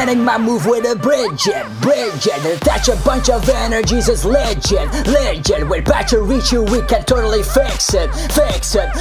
beginning my move with a Brigette. Attach a bunch of energies, it's legend. With Pachirisu we can totally fix it.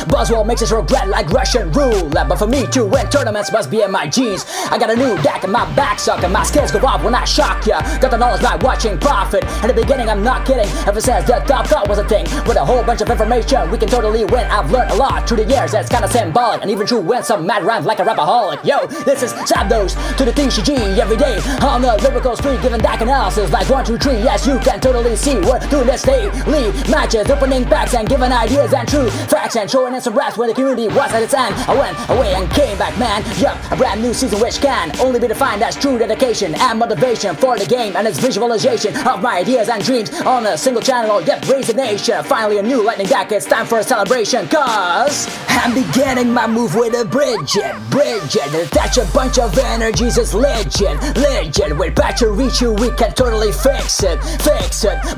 Buzzwell makes us regret like Russian roulette. But for me to win tournaments must be in my genes. I got a new deck in my back sucker. My skills go off when I shock ya. Got the knowledge by watching profit. In the beginning I'm not kidding. Ever since the top thought was a thing. With a whole bunch of information we can totally win. I've learned a lot through the years, that's kinda symbolic. And even true win some mad rhymes like a rapaholic. Yo, this is Sup Dose to the TCG every day. On the lyrical street giving deck analysis like 1, 2, 3. Yes, you can totally see we're doing this daily matches, opening packs and giving ideas and true facts and showing in some raps when the community was at its end. I went away and came back, man. Yup, a brand new season which can only be defined as true dedication and motivation for the game and its visualization of my ideas and dreams on a single channel. Yep, raise the nation. Finally a new lightning deck. It's time for a celebration, cause I'm beginning my move with a Brigette. Attach a bunch of energies, it's legend. With Pachirisu we can totally fix it.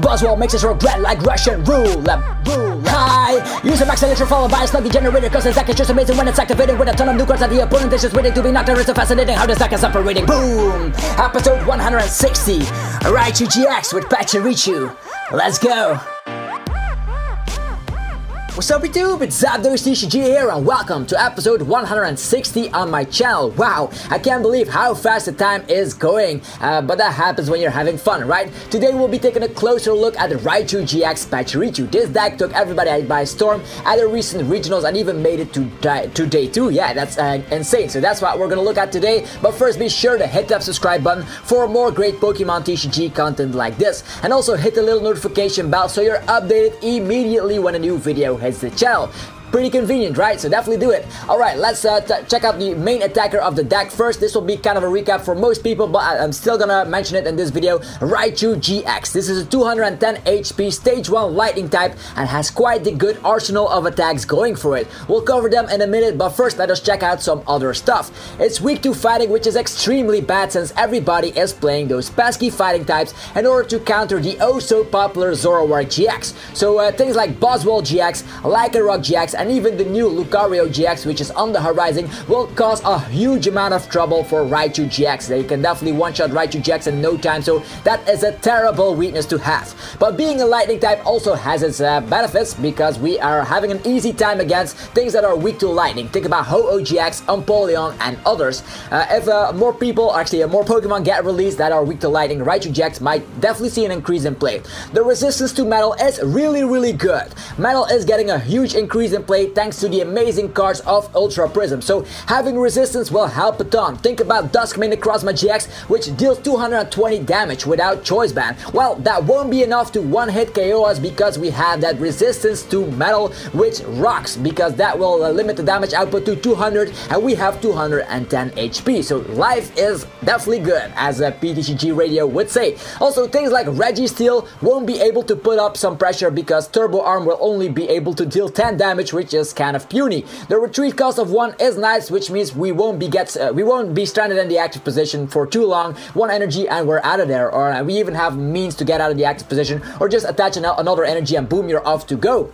Buzzwell makes us regret like Russian roulette. Hi, use a Max Elixir followed by a Snuggly Generator, cause this deck is just amazing when it's activating. With a ton of new cards that the opponent is just waiting to be knocked out. It's so fascinating how this deck is operating. Boom! Episode 160, Raichu GX with Pachirisu. Let's go! What's up YouTube, it's Sup TCG here and welcome to episode 160 on my channel. Wow, I can't believe how fast the time is going, but that happens when you're having fun, right? Today we'll be taking a closer look at the Raichu GX Pachirisu. This deck took everybody by storm at the recent regionals and even made it to day 2. Yeah, that's insane. So that's what we're gonna look at today. But first be sure to hit that subscribe button for more great Pokemon TCG content like this. And also hit the little notification bell so you're updated immediately when a new video hits the channel. Pretty convenient, right? So definitely do it. Alright, let's check out the main attacker of the deck first. This will be kind of a recap for most people, but I'm still gonna mention it in this video. Raichu GX. This is a 210 HP stage 1 lightning type and has quite the good arsenal of attacks going for it. We'll cover them in a minute, but first let us check out some other stuff. It's weak to fighting, which is extremely bad since everybody is playing those pesky fighting types in order to counter the oh so popular Zoroark GX. So things like Buzzwell GX, Lycanroc GX, and even the new Lucario GX, which is on the horizon, will cause a huge amount of trouble for Raichu GX. They can definitely one-shot Raichu GX in no time, so that is a terrible weakness to have. But being a lightning type also has its benefits, because we are having an easy time against things that are weak to lightning. Think about Ho-Oh GX, Empoleon, and others. If more Pokemon get released that are weak to lightning, Raichu GX might definitely see an increase in play. The resistance to metal is really good. Metal is getting a huge increase in play thanks to the amazing cards of Ultra Prism, so having resistance will help a ton. Think about Duskmane Necrozma GX, which deals 220 damage without Choice Band. Well, that won't be enough to one-hit KO us because we have that resistance to metal, which rocks, because that will limit the damage output to 200 and we have 210 HP, so life is definitely good, as a PTCG radio would say. Also, things like Registeel won't be able to put up some pressure because Turbo Arm will only be able to deal 10 damage, which is kind of puny. The retreat cost of 1 is nice, which means we won't be stranded in the active position for too long. 1 energy and we're out of there, or we even have means to get out of the active position, or just attach another energy and boom, you're off to go.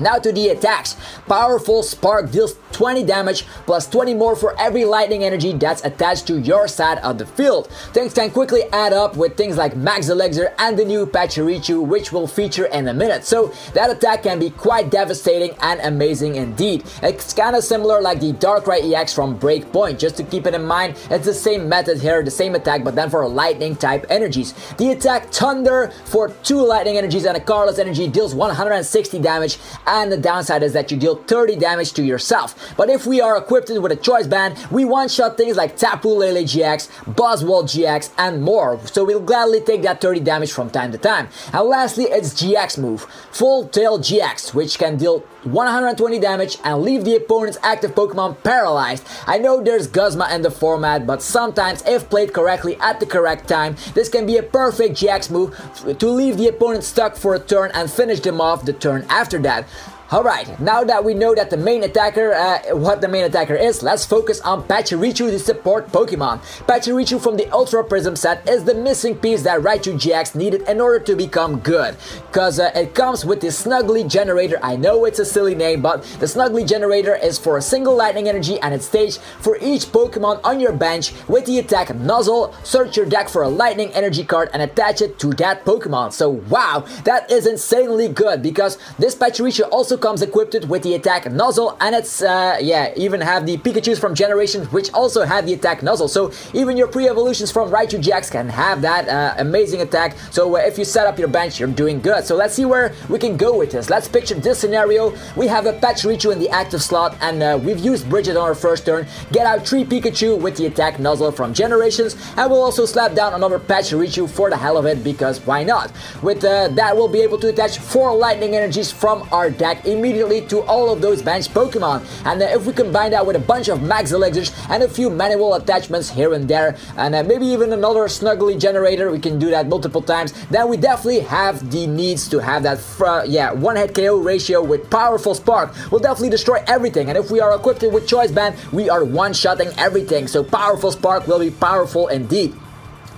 Now to the attacks. Powerful Spark deals 20 damage plus 20 more for every lightning energy that's attached to your side of the field. Things can quickly add up with things like Max Elixir and the new Pachirisu, which will feature in a minute. So that attack can be quite devastating and amazing indeed. It's kind of similar like the Darkrai EX from Breakpoint. Just to keep it in mind, it's the same method here, the same attack, but then for lightning type energies. The attack Thunder for 2 lightning energies and a Carless energy deals 160 damage, and the downside is that you deal 30 damage to yourself. But if we are equipped with a Choice Band, we one-shot things like Tapu Lele GX, Buzzwell GX, and more, so we'll gladly take that 30 damage from time to time. And lastly, its GX move, Full Tail GX, which can deal 120 damage and leave the opponent's active Pokemon paralyzed. I know there's Guzma in the format, but sometimes if played correctly at the correct time, this can be a perfect GX move to leave the opponent stuck for a turn and finish them off the turn after that. Alright, now that we know that the main attacker, what the main attacker is, let's focus on Pachirisu, the support Pokemon. Pachirisu from the Ultra Prism set is the missing piece that Raichu GX needed in order to become good. Cause it comes with the Snuggly Generator. I know it's a silly name, but the Snuggly Generator is for a single lightning energy and it's staged for each Pokemon on your bench with the attack Nuzzle. Search your deck for a lightning energy card and attach it to that Pokemon. So wow, that is insanely good because this Pachirisu also comes equipped with the attack Nuzzle, and it's yeah, even have the Pikachus from Generations which also have the attack Nuzzle, so even your pre-evolutions from Raichu GX can have that amazing attack. So if you set up your bench, you're doing good. So let's see where we can go with this. Let's picture this scenario. We have a Pachirisu in the active slot, and we've used Brigette on our first turn. Get out 3 Pikachu with the attack Nuzzle from Generations, and we'll also slap down another Pachirisu for the hell of it, because why not? With that, we'll be able to attach 4 lightning energies from our deck immediately to all of those bench Pokemon. And if we combine that with a bunch of Max Elixirs and a few manual attachments here and there, and maybe even another Snuggly Generator, we can do that multiple times, then we definitely have the needs to have that yeah, one-hit KO ratio with Powerful Spark. Will definitely destroy everything, and if we are equipped with Choice Band, we are one-shotting everything, so Powerful Spark will be powerful indeed.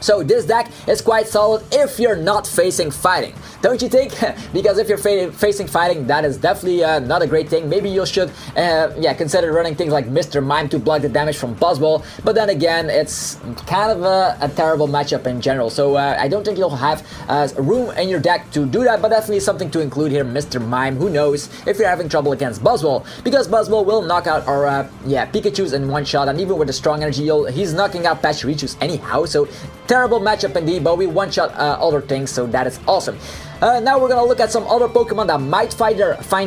So this deck is quite solid if you're not facing fighting, don't you think? Because if you're facing fighting, that is definitely not a great thing. Maybe you should yeah, consider running things like Mr. Mime to block the damage from Buzzball, but then again, it's kind of a terrible matchup in general, so I don't think you'll have room in your deck to do that, but definitely something to include here, Mr. Mime. Who knows if you're having trouble against Buzzball, because Buzzball will knock out our yeah, Pikachus in one shot, and even with the strong energy, he's knocking out Pachirisus anyhow, so terrible matchup indeed, but we one-shot other things, so that is awesome. Now we're gonna look at some other Pokemon that might find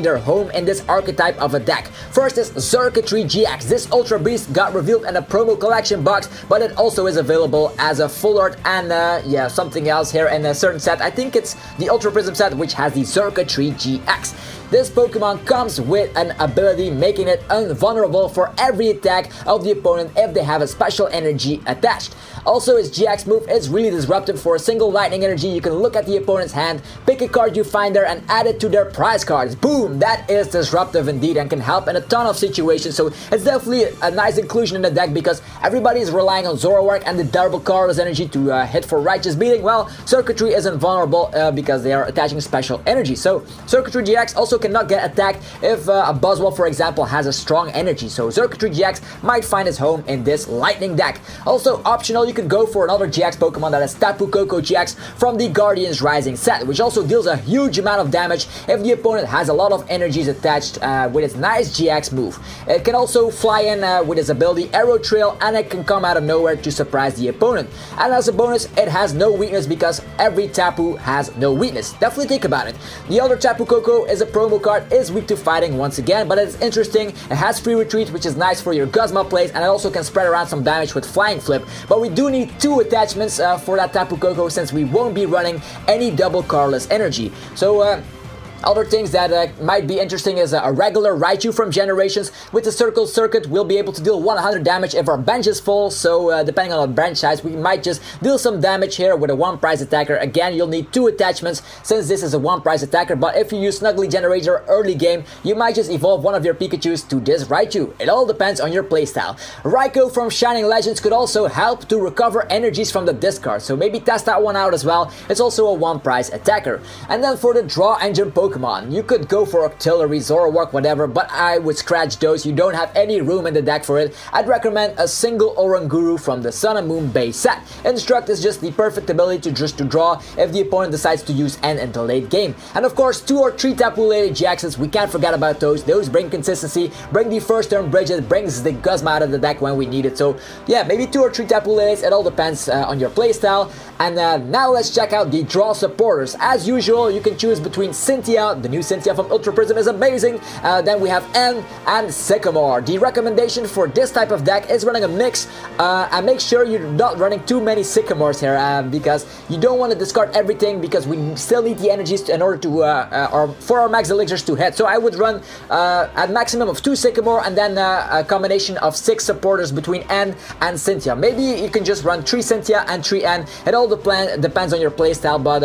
their home in this archetype of a deck. First is Xurkitree GX. This Ultra Beast got revealed in a promo collection box, but it also is available as a full art and yeah, something else here in a certain set. I think it's the Ultra Prism set, which has the Xurkitree GX. This Pokemon comes with an ability making it invulnerable for every attack of the opponent if they have a special energy attached. Also, its GX move is really disruptive. For a single lightning energy, you can look at the opponent's hand, pick a card you find there, and add it to their prize cards. Boom! That is disruptive indeed and can help in a ton of situations, so it's definitely a nice inclusion in the deck because everybody is relying on Zoroark and the Double Colorless energy to hit for Righteous Beating. Well, Xurkitree is invulnerable because they are attaching special energy. So Xurkitree GX also cannot get attacked if a Buzzwole, for example, has a strong energy. So Xurkitree GX might find its home in this lightning deck. Also optional, you could go for another GX Pokemon that is Tapu Lele GX from the Guardians Rising set, which also deals a huge amount of damage if the opponent has a lot of energies attached with its nice GX move. It can also fly in with its ability Arrow Trail, and it can come out of nowhere to surprise the opponent. And as a bonus, it has no weakness because every Tapu has no weakness. Definitely think about it. The other Tapu Lele is a promo card, is weak to fighting once again, but it's interesting. It has free retreat, which is nice for your Guzma plays, and it also can spread around some damage with Flying Flip. But we do need 2 attachments for that Tapu Lele since we won't be running any Double Colorless energy. So other things that might be interesting is a regular Raichu from Generations. With the Circle Circuit, we'll be able to deal 100 damage if our bench is full, so depending on our bench size, we might just deal some damage here with a one-price attacker. Again, you'll need 2 attachments since this is a one-price attacker, but if you use Snuggly Generator early game, you might just evolve one of your Pikachus to this Raichu. It all depends on your playstyle. Raikou from Shining Legends could also help to recover energies from the discard, so maybe test that one out as well. It's also a one-price attacker. And then for the Draw Engine Pokemon, you could go for Octillery, Zoroark, whatever, but I would scratch those. You don't have any room in the deck for it. I'd recommend a single Oranguru from the Sun and Moon base set. Instruct is just the perfect ability to draw if the opponent decides to use N in the late game. And of course, 2 or 3 Tapu Lele GXs, we can't forget about those. Those bring consistency, bring the first turn Brigette, brings the Guzma out of the deck when we need it. So yeah, maybe 2 or 3 Tapu Leles, it all depends on your playstyle. And now let's check out the draw supporters. As usual, you can choose between Cynthia. The new Cynthia from Ultra Prism is amazing. Then we have N and Sycamore. The recommendation for this type of deck is running a mix, and make sure you're not running too many Sycamores here, because you don't want to discard everything because we still need the energies in order to for our Max Elixirs to hit. So I would run a maximum of 2 Sycamore and then a combination of 6 supporters between N and Cynthia. Maybe you can just run 3 Cynthia and 3 N. It all depends on your playstyle, but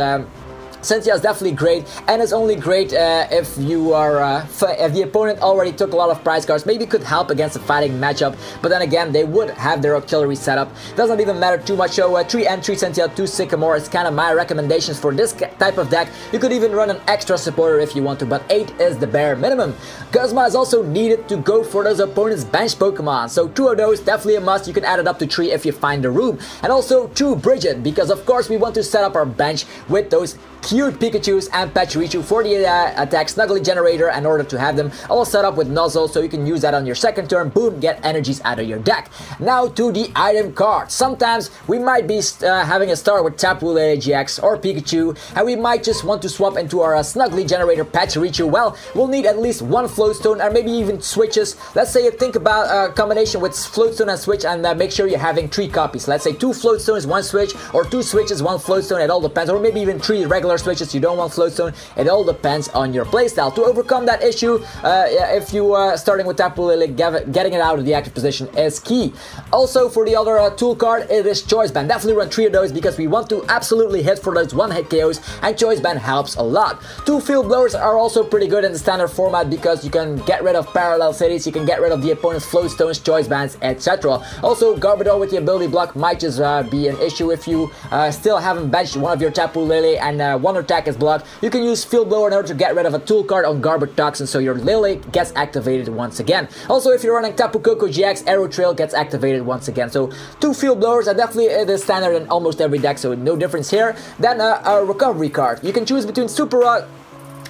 Cynthia is definitely great, and it's only great if you are if the opponent already took a lot of prize cards. Maybe could help against a fighting matchup, but then again they would have their artillery setup. Doesn't even matter too much. So 3 and 3 Cynthia, 2 Sycamore is kind of my recommendations for this type of deck. You could even run an extra supporter if you want to, but 8 is the bare minimum. Guzma is also needed to go for those opponent's bench Pokemon, so 2 of those definitely a must. You can add it up to 3 if you find the room, and also 2 Brigette, because of course we want to set up our bench with those cute Pikachus and Pachirisu for the attack Snuggly Generator in order to have them all set up with Nuzzle, so you can use that on your second turn. Boom, get energies out of your deck. Now to the item cards. Sometimes we might be having a start with Tapu Lele GX or Pikachu, and we might just want to swap into our Snuggly Generator Pachirisu. Well, we'll need at least 1 Floatstone, or maybe even switches. Let's say you think about a combination with Floatstone and Switch, and make sure you're having 3 copies. Let's say 2 Floatstones, 1 Switch, or 2 Switches, 1 Floatstone. It all depends, or maybe even 3 regular switches. You don't want Floatstone. It all depends on your playstyle. To overcome that issue, if you starting with Tapu Lele, getting it out of the active position is key. Also, for the other tool card, it is Choice Band. Definitely run 3 of those because we want to absolutely hit for those 1-hit KOs, and Choice Band helps a lot. 2 Field Blowers are also pretty good in the standard format because you can get rid of parallel cities, you can get rid of the opponent's Floatstones, Choice Bands, etc. Also, Garbodor with the ability block might just be an issue if you still haven't benched one of your Tapu Lele and one attack is blocked. You can use Field Blower in order to get rid of a tool card on Garbage Toxin, so your Lele gets activated once again. Also, if you're running Tapu Koko GX, Arrow Trail gets activated once again. So 2 Field Blowers are definitely the standard in almost every deck, so no difference here. Then a recovery card. You can choose between Super Rod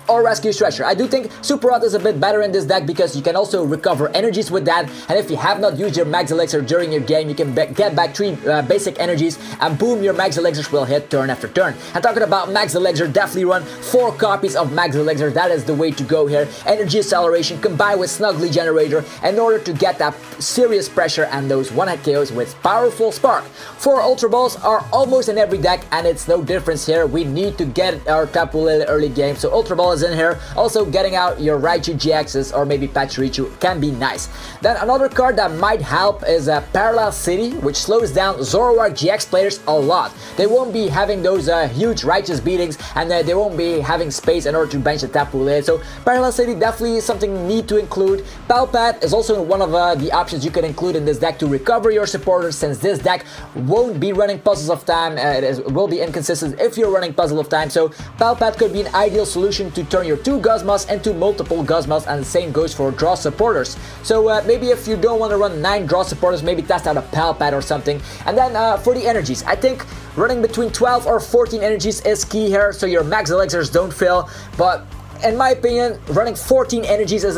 or Rescue Stretcher. I do think Super Rod is a bit better in this deck because you can also recover energies with that, and if you have not used your Max Elixir during your game, you can get back 3 basic energies, and boom, your Max Elixirs will hit turn after turn. And talking about Max Elixir, definitely run 4 copies of Max Elixir. That is the way to go here. Energy Acceleration combined with Snuggly Generator in order to get that serious pressure and those 1-hit KOs with Powerful Spark. 4 Ultra Balls are almost in every deck, and it's no difference here. We need to get our Tapu Lele early game, so Ultra Ball is in here. Also, getting out your Raichu GXs or maybe Pachirisu can be nice. Then another card that might help is a Parallel City, which slows down Zoroark GX players a lot. They won't be having those huge righteous beatings, and they won't be having space in order to bench the Tapu Lele. So Parallel City definitely is something you need to include. Palpat is also one of the options you can include in this deck to recover your supporters, since this deck won't be running Puzzles of Time. It will be inconsistent if you're running Puzzle of Time. So Palpat could be an ideal solution to turn your 2 Guzmas into multiple Guzmas, and the same goes for draw supporters. So maybe if you don't want to run 9 draw supporters, maybe test out a Palpat or something. And then for the energies, I think running between 12 or 14 energies is key here, so your Max Elixirs don't fail. But in my opinion, running 14 energies is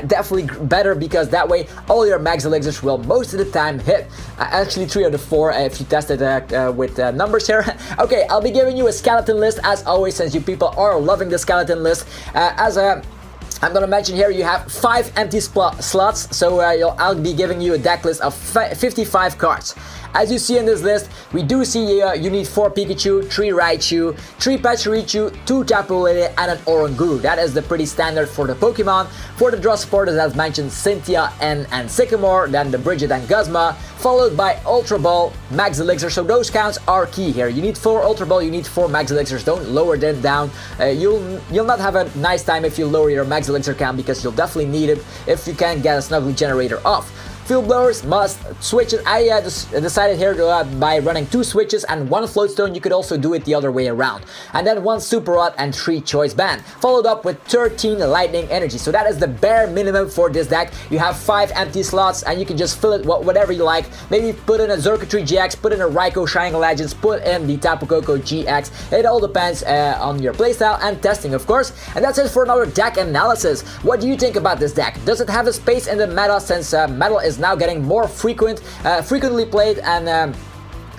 definitely better, because that way all your Max Elixirs will most of the time hit. Actually 3 out of 4 if you test it with numbers here. Okay, I'll be giving you a skeleton list as always, since you people are loving the skeleton list. I'm gonna mention here, you have 5 empty slots, so I'll be giving you a deck list of 55 cards. As you see in this list, we do see you need 4 Pikachu, 3 Raichu, 3 Pachirisu, 2 Tapu Lele, and an Oranguru. That is the pretty standard for the Pokemon. For the draw supporters, as mentioned, Cynthia and Sycamore, then the Brigette and Guzma, followed by Ultra Ball, Max Elixir. So those counts are key here. You need 4 Ultra Ball, you need 4 Max Elixirs. Don't lower them down. You'll not have a nice time if you lower your Max Elixir count, because you'll definitely need it if you can get a Snuggly Generator off. Field Blowers must. Switches, I decided here to, by running 2 switches and 1 Floatstone. You could also do it the other way around. And then 1 Super Rod and 3 Choice Band, followed up with 13 Lightning Energy. So that is the bare minimum for this deck. You have 5 empty slots, and you can just fill it whatever you like. Maybe put in a Xurkitree GX, put in a Raikou Shining Legends, put in the Tapu Koko GX. It all depends on your playstyle and testing, of course. And that's it for another deck analysis. What do you think about this deck? Does it have a space in the meta, since metal is now getting more frequently played, and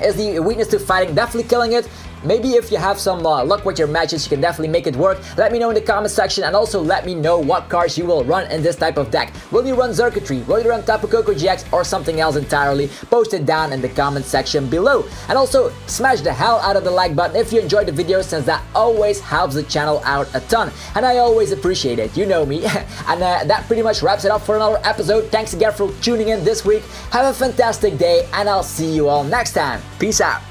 is the weakness to fighting definitely killing it? Maybe if you have some luck with your matches, you can definitely make it work. Let me know in the comment section, and also let me know what cards you will run in this type of deck. Will you run Xurkitree? Will you run Tapu Koko GX, or something else entirely? Post it down in the comment section below. And also, smash the hell out of the like button if you enjoyed the video, since that always helps the channel out a ton. And I always appreciate it, you know me. And that pretty much wraps it up for another episode. Thanks again for tuning in this week. Have a fantastic day, and I'll see you all next time. Peace out.